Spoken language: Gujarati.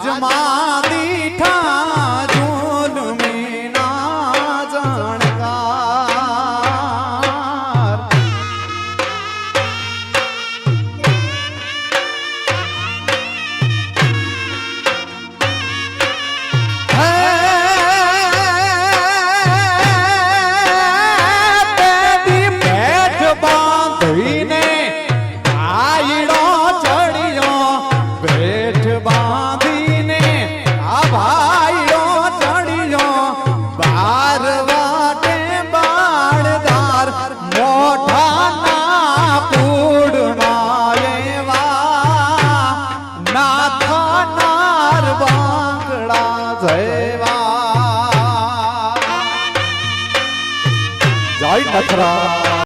આજમાં દીઠા જુલમી ના જણકાર તેદી પેટ બાંધીને આયડો ચડ્યો પેટ બાંધીને આ ભાઈઓ ચડ્યો બાર વાટે બાળદાર મોઢાના પૂડમાં એવા ના થનાર બાંગડા જેવા જય નથરા